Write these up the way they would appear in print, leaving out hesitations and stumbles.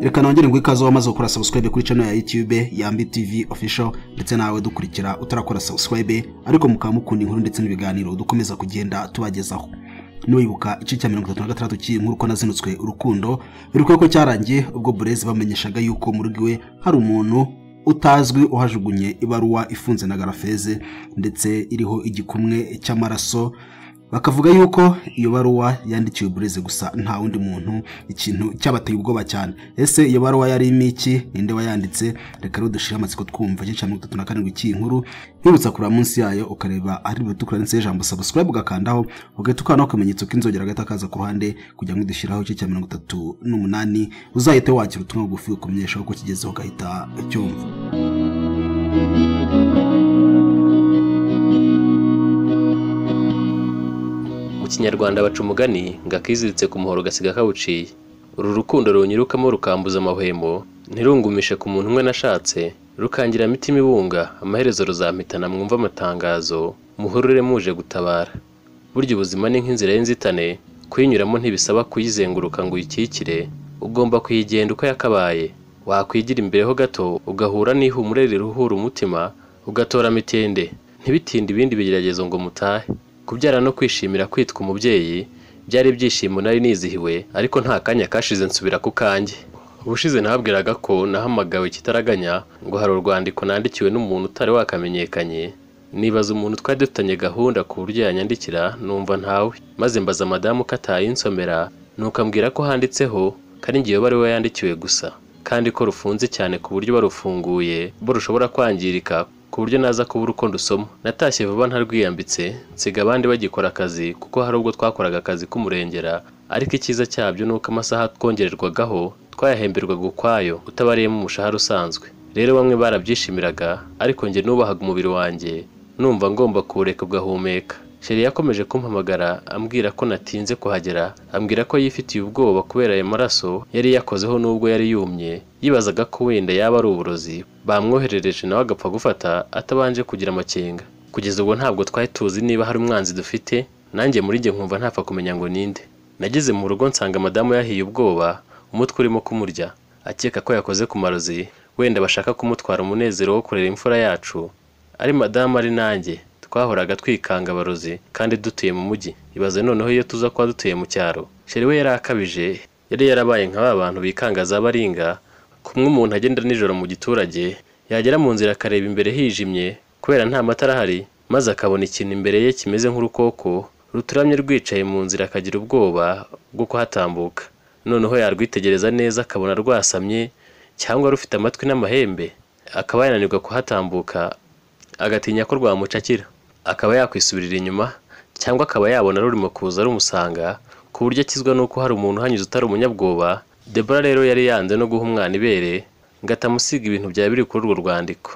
Reka nongere ngo ikaze wamaze gukora subscribe kuri channel ya YouTube YAMBI TV official ndetse nawe dukurikira utarakora subscribe ariko mukamukunda inkuru ndetse n'ibiganiro dukomeza kugenda tubagezaho. Nuyibuka ici cya 36 cy'inkuru ko nazinutswe urukundo biruko ko cyarangiye ubwo Blaise bamenyeshaga yuko mu rugiwe hari umuntu utazwi uhajugunye ibaruwa ifunze na garafeze ndetse iriho igikomeye cy'amaraso. Bakavuga yuko iyo baruwa yandikiwe Blaise gusa nta wundi muntu, ikintu cyabateye ubwoba cyane. Ese iyo baruwa yari imiki, ninde wayanditse? Reka rero dushira amatsiko twumva gice 37 cy'inkuru. Bibutsa kuri munsi yayo ukareba ari butukura ndetse ijambo subscribe ugakandaho ugatukana akamenyetso k'inzogera gatakaza ku ruhande kugira ngo dushiraho gice 38 uzahite wakira ubutumwa bugufi kumenyesha ko kigezeho gahita cyumva. Kinyarwanda baca umugani ngakiziritse ku muhoro gasiga kawuciye. Uru rukundo runyirukamo rukambuza amahwemo, ntirungumishe ku muntu umwe nashatse, rukangira mitima ibunga, amaherezo ruzampitana mwumva amatangazo, muhurure muje gutabara. Burya ubuzima ni nk'inzira y'inzitane, kuyinyuramo ntibisaba kuyizenguruka ngo uyikikire, ugomba kuyigenda uko yakabaye. Wakwigira imbereho gato ugahura n'ihumure riruhura umutima, ugatora mitende, ntibitinde ibindi bigeragezo ngo mutahe. Kubyara no kwishimira kwitwa umubyeyi byari ibyishimo nari nizihiwe, ariko nta kanya kashize nsubira ku kanjye. Ubushize nababwiraga ko nahamagawe kitaraganya ngo hari urwandiko nandikiwe n'umuntu utari wakamenyekanye. Nibaza umuntu twari dufitanye gahunda ku buryo yanyandikira, numva ntawe. Maze mbaza madamu ko atayinsomera, nuko ambwira ko handitseho kandi ngiye bari we yandikiwe gusa, kandi ko rufunze cyane ku buryo barufunguye bo rushobora kwangirika ku buryo naza kubura uko ndusoma. Natashye vuba ntarwiyambitse, nsiga abandi bagikora akazi kuko hari ubwo twakoraga akazi k'umurengera, ariko icyiza cyabyo nuko amasaha twongererwagaho twayahemberwaga ukwayo utabariyemo umushahara usanzwe. Rero bamwe barabyishimiraga, ariko njye nubahaga umubiri wanjye numva ngomba kureka ugahumeka. Sheri yakomeje kumpamagara ambwira ko natinze kuhagera, ambwira ko yifitiye ubwoba kubera ayo maraso yari yakozeho nubwo yari yumye, yibazaga ko wenda yaba ari uburozi bamwoherereje nawe agapfa gufata atabanje kugira amakenga. Kugeza ubwo ntabwo twari tuzi niba hari umwanzi dufite, nanjye muri njye nkumva ntapfa kumenya ngo ninde. Nageze mu rugo nsanga madamu yahiye ubwoba, umutwe urimo kumurya, akeka ko yakoze ku marozi, wenda bashaka kumutwara umunezero wo kurera imfura yacu. Ari madamu ari nanjye twahoraga twikanga abarozi kandi dutuye mu mujyi. Ibaze noneho iyo tuza kwa dutuye mu cyaro. Sheri we yarakabije, yari yarabaye nka abantu bikanga za baringa. Kumwe umuntu agenda nijoro mu giturage, yagera mu nzira akareba imbere hijimye kubera nta matara ahari, maze akabona ikintu imbere ye kimeze nk'urukoko ruturamye rwicaye mu nzira, akagira ubwoba bwo kuhatambuka. Noneho yarwitegereza neza akabona rwasamye cyangwa rufite amatwi n'amahembe, akaba yananirwa kuhatambuka, agatinya ko rwamucakira, akaba yakwisubirira inyuma, cyangwa akaba yabona rurimo kuza rumusanga ku buryo akizwa nuko hari umuntu hanyuze utari umunyabwoba. Debora rero yari yanze no guha umwana ibere ngatamusiga ibintu bya biri kuri urwo rwandiko.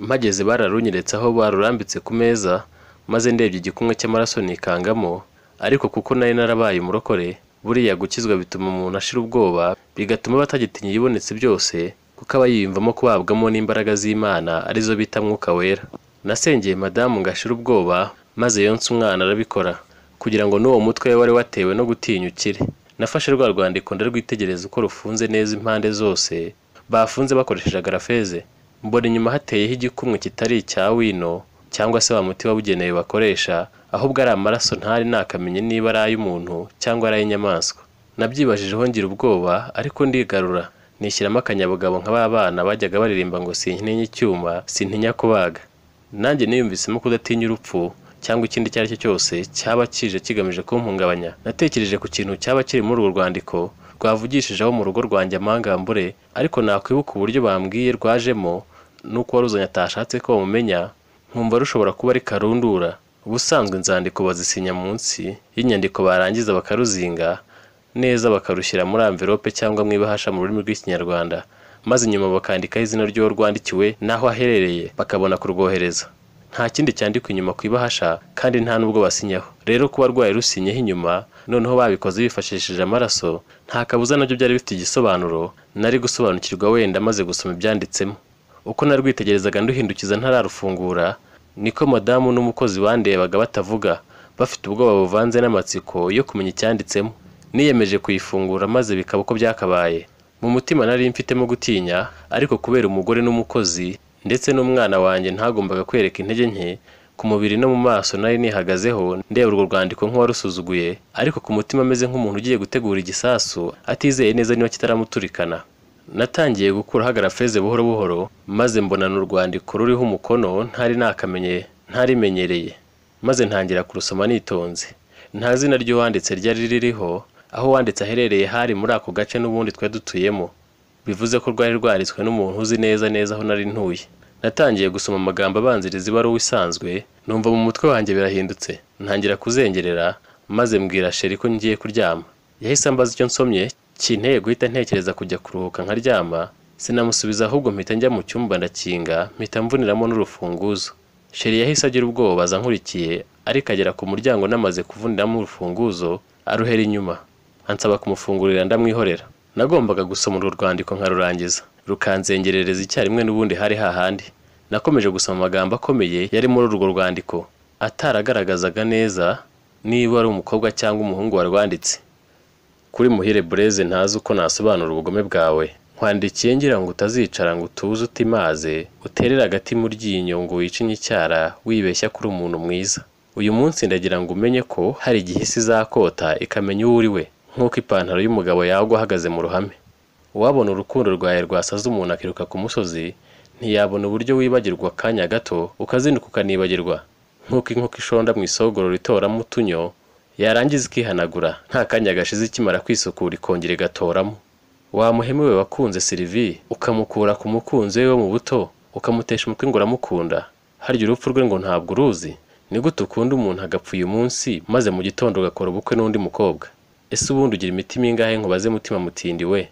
Mpageze bararunyeretse aho barurambitse ku meza, maze ndebye igikumwe cy'amaraso nikangamo, ariko kuko nari narabaye umurokore, buriya gukizwa bituma umuntu ashira ubwoba, bigatuma batagitinya ibonetse byose, kuko aba yiyumvamo kubabwamo n'imbaraga z'Imana arizo bita mwuka wera. Nasengeye madamu ngashira ubwoba, maze yonse umwana arabikora kugira ngo n'uwo mutwe wari watewe no gutinyukire. Nafashe rwa rwandiko ndarwitegereza uko rufunze neza impande zose, bafunze bakoresheje garafeze. Mbona inyuma hateyeho igikumwe kitari icya wino cyangwa se wa muti wabugenewe bakoresha, ahubwo ari amaraso ntari nakamenye niba ari ay'umuntu cyangwa ari ay'inyamaswa. Nabyibajijeho ngira ubwoba, ariko ndigarura nishyiramo akanyabugabo nk'abana bajyaga baririmba ngo sintinya icyuma sintinya kubaga. Nanjye niyumvisemo kudatinya urupfu cyangwa ikindi cyari cyo cyose cyaba kije kigamije kumpungabanya. Natekereje ku kintu cyaba kiri muri urwo rwandiko rwavugishijeho mu rugo rwanjye amangambure, ariko nakwibuka uburyo bambwiye rwajemo nuko waruzanye atashatse ko bamumenya, nkumva rushobora kuba ari karundura. Ubusanzwe inzandiko bazisinya munsi y'inyandiko barangiza bakaruzinga neza bakarushyira muri envelope cyangwa mu ibahasha mu rurimi rw'Ikinyarwanda, maze inyuma bakandikaho izina ry'uwo rwandikiwe n'aho aherereye bakabona kurwohereza. Nta kindi cyandikwa inyuma ku ibahasha kandi nta nubwo basinyaho. Rero kuba rwaye rusinyeho inyuma noneho babikoze bifashishije amaraso, nta kabuza nabyo byari bifite igisobanuro nari gusobanukirwa wenda maze gusoma ibyanditsemo. Uko narwitegerezaga nduhindukiza ntararufungura, niko madamu n'umukozi bandebaga batavuga, bafite ubwoba buvanze n'amatsiko yo kumenya icyanditsemo. Niyemeje kuyifungura maze bikaba uko byakabaye. Mu mutima nari mfitemo gutinya, ariko kubera umugore n'umukozi ndetse n'umwana wanjye ntagombaga kwereka intege nke, ku mubiri no mu maso nari nihagazeho ndeba urwo rwandiko nk'uwarusuzuguye, ariko ku mutima ameze nk'umuntu ugiye gutegura igisasu atizeye neza niba kitaramuturikana. Natangiye gukuraho agarafeze buhoro buhoro, maze mbona n'urwandiko ruriho umukono ntarimenyereye, maze ntangira kurusoma nitonze. Nta zina ry'uwanditse ryari ririho, aho wanditse aherereye hari muri ako gace n'ubundi twari dutuyemo, bivuze ko rwari rwanditswe n'umuntu uzi neza aho nari ntuye. Natangiye gusoma amagambo abanziriza ibaruwa isanzwe, numva mu mutwe wanjye birahindutse, ntangira kuzengerera, maze mbwira sheri ko ngiye kuryama. Yahise ambaza icyo nsomye, kinteye guhita ntekereza kujya kuruhuka nkaryama. Sinamusubiza, ahubwo mpita njya mu cyumba ndakinga, mpita mvuniramo n'urufunguzo. Sheri yahise agira ubwoba aza nkurikiye, ariko agera ku muryango namaze kuvuniramo urufunguzo aruhera inyuma, ansaba kumufungurira ndamwihorera. Nagombaga gusoma urwo rwandiko nkarurangiza, rukanzengerereza icyarimwe n'ubundi hari hahandi. Nakomeje gusoma amagambo akomeye yari muri urwo rwandiko, ataragaragazaga neza niba ari umukobwa cyangwa umuhungu warwanditse. Kuri Muhire Blaise, ntazi uko nasobanura ubugome bwawe. Nkwandikiye ngira ngo utazicara ngo utuze utimaze, uterera agati mu ryinyo ngo wicinye icyara wibeshya kuri umuntu mwiza. Uyu munsi ndagira ngo umenye ko hari igihe isi izakota ikamenya uwo uri we, nk'uko ipantaro y'umugabo yagwa ahagaze mu ruhame. Uwabona urukundo rwawe rwasaze umuntu akiruka ku musozi, ntiyabona uburyo wibagirwa akanya gato ukazinduka ukanibagirwa, nk'uko inkoko ishonda mu isogoro ritoramo utunyo, yarangiza ikihanagura nta kanya gashize ikimara kwisukura ikongera igatoramo. Wa muhemu we wakunze Sylvie ukamukura ku mukunzi we wo mu buto, ukamutesha umutwe ngo uramukunda, harya urupfu rwe ngo ntabwo uruzi? Ni gute ukunda umuntu agapfa uyu munsi maze mu gitondo ugakora ubukwe n'undi mukobwa? Ese ubundi ugira imitima ingahe nkubaze mutima mutindi we?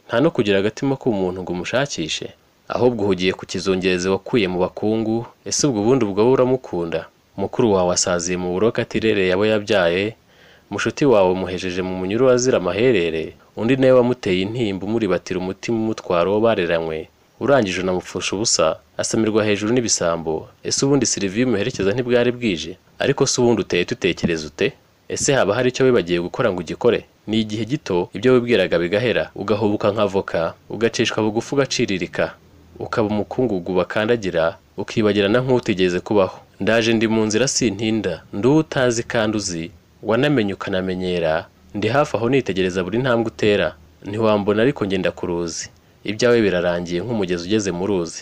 Nta no kugira agatima k'umuntu ngo umushakishe, ahubwo uhugiye ku kizungereze wakuye mu bakungu. Ese ubwo ubundi ubwo uramukunda? Mukuru wawe asaziye mu buroka atirereye abo yabyaye, mushuti wawe muhejeje mu munyuru azira amaherere, undi nawe wamuteye intimba umuribatira umutima umutwaro wo bareranywe, urangije unamupfusha ubusa asamirwa hejuru n'ibisambo. Ese ubundi Sylvie muherekeza ntibwari bwije? Ariko se ubundi uteye tutekereza ute? Ese haba hari icyo wibagiye gukora ngo ugikore? Ni igihe gito ibyo wibwiraga bigahera, ugahubuka nk'avoka, ugacishwa bugufi ugaciririka, ukaba umukungugu bakandagira, ukibagirana nk'utigeze kubaho. Ndaje ndi mu nzira sintinda, nduwe utazi kandi uzi, wanamenye ukanamenyera, ndi hafi aho nitegereza buri ntambwe utera, ntiwambona ariko ngenda ku ruzi, ibyawe birarangiye nk'umugezi ugeze mu ruzi.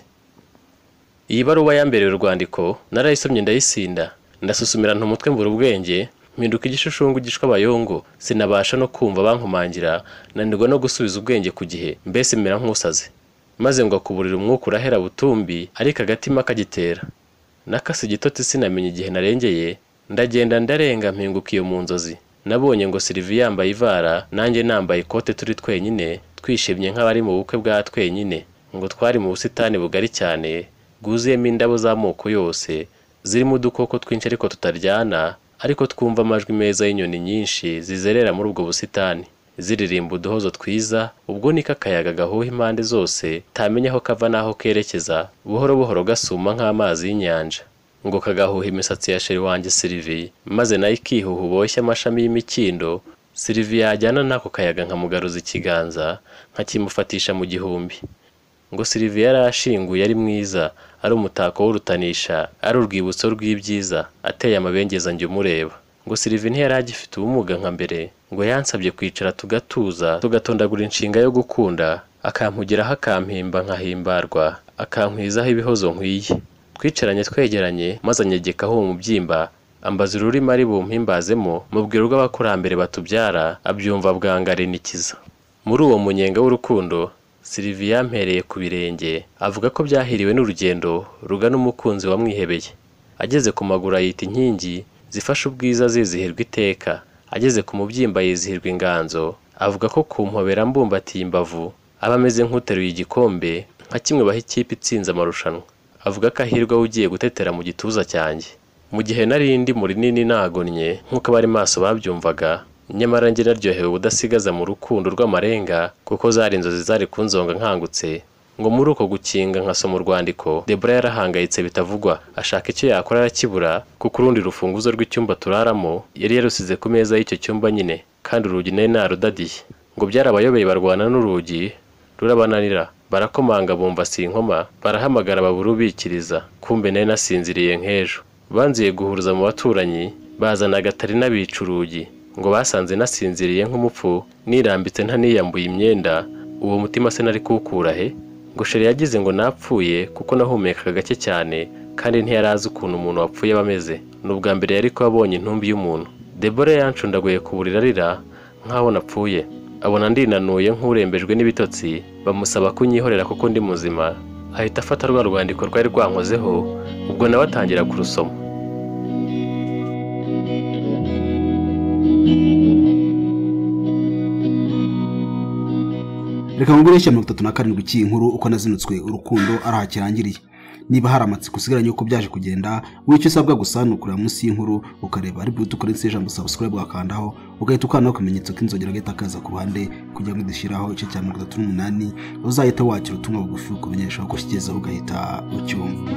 Iyi baruwa yambereye urwandiko, narayisomye ndayisinda, ndasusumirana umutwe mbura ubwenge, mpinduka igishushangu gishwa abayongo, sinabasha no kumva bankomangira, nanirwa no gusubiza ubwenge ku gihe, mbese mera nk'usaze. Maze ngo akuburira umwuka urahera butumbi, ariko agatima kagitera. Nakase igitotsi sinamenye igihe narengeye, ndagenda ndarenga mpinguka iyo mu nzozi. Nabonye ngo Sylvie yambaye ivara, nanjye nambaye ikote, turi twenyine, twishimye nk'abari mu bukwe bwa twenyine. Ngo twari mu busitani bugari cyane, bwuzuyemo indabo z'amoko yose, zirimo udukoko twinshi ariko tutaryana, ariko twumva amajwi meza y'inyoni nyinshi zizerera muri ubwo busitani, ziririmba uduhozo twiza. Ubwo niko akayaga gahuha impande zose, tamenya aho kava n'aho kerekeza, buhoro buhoro gasuma nk'amazi y'inyanja. Ngo kagahuha imisatsi ya sheri wanjye Sylvie, maze nayo ikihuha uboshye amashami y'imikindo. Sylvie yajyana n'ako kayaga nkamugaruza ikiganza, nkakimufatisha mu gihumbi. Ngo Sylvie yari ashinguye, ari mwiza, ari umutako w'urutanisha, ari urwibutso rw'ibyiza, ateye amabengeza njye umureba. Ngo Sylvie ntiyari agifite ubumuga nka mbere, ngo yansabye kwicara tugatuza, tugatondagura inshinga yo gukunda, akampugiraho akampimba nkahimbarwa, akankwizaho ibihozo nkwiye. Twicaranye twegeranye, maze anyegekaho uwo mubyimba, ambaza ururimi ari bumpimbazemo, mubwira urw'abakurambere batubyara, abyumva bwangare nikiza. Muri uwo munyenga w'urukundo, Sylvie yampereye ku birenge, avuga ko byahiriwe n'urugendo rugana umukunzi wamwihebeye. Ageze ku maguru ayita inkingi zifasha ubwiza zizihirwa iteka, ageze ku mubyimba yizihirwa inganzo, avuga ko kumpobera mbumbatiye imbavu aba ameze nk'uteruye igikombe, nka kimwe baha ikipe itsinze amarushanwa. Avuga ko ahirwa ugiye gutetera mu gituza cyanjye. Mu gihe nari ndi muri nini nagonnye nk'uko abari maso babyumvaga, nyamara njye naryohewe ubudasigaza mu rukundo rw'amarenga, kuko zari inzozi zari kunzonga nkangutse. Ngo muri uko gukinga nkasoma urwandiko, Debra yarahangayitse bitavugwa, ashaka icyo yakora arakibura, kuko urundi rufunguzo rw'icyumba turaramo yari yarusize ku meza y'icyo cyumba nyine, kandi urugi nari narudadiye. ngo byarabayobeye barwana n'urugi rurabananira, barakomanga bumva sinkoma, barahamagara babura ubikiriza, kumbe nari nasinziriye nk'ejo. Banziye guhuruza mu baturanyi, bazana agatari n'abica urugi, ngo basanze nasinziriye nk'umupfu, nirambitse ntaniyambuye imyenda. Uwo mutima se nari kuwukura he? Ngo sheri yagize ngo napfuye kuko nahumekaga gake cyane, kandi ntiyarazi ukuntu umuntu wapfuye aba ameze. N'ubwa mbere yari ko abonye intumbi y'umuntu. Debora yancundaguye ku buriri arira nk'aho napfuye, abona ndinanuye nk'urembejwe n'ibitotsi, bamusaba kunyihorera kuko ndi muzima. Ahita afata rwa rwandiko rwari rwankozeho, ubwo nawe atangira kurusoma. Reka ngurisha 37 cy'inkuru uko nazinutswe urukundo arahakirangiriye. Niba hari amatsiko usigaranye uko byaje kugenda, wicyo usabwa gusa nukurira munsi y'inkuru ukareba ari bwite ukorense ijambo subscribe wakandaho, ugahita ukanaho akamenyetso k'inzogera gahita kaza ku ruhande kugira ngo dushyiraho icyo cya 38 uzahita wakira ubutumwa bugufi kumenyesha uko kigezeho ugahita ucyumva.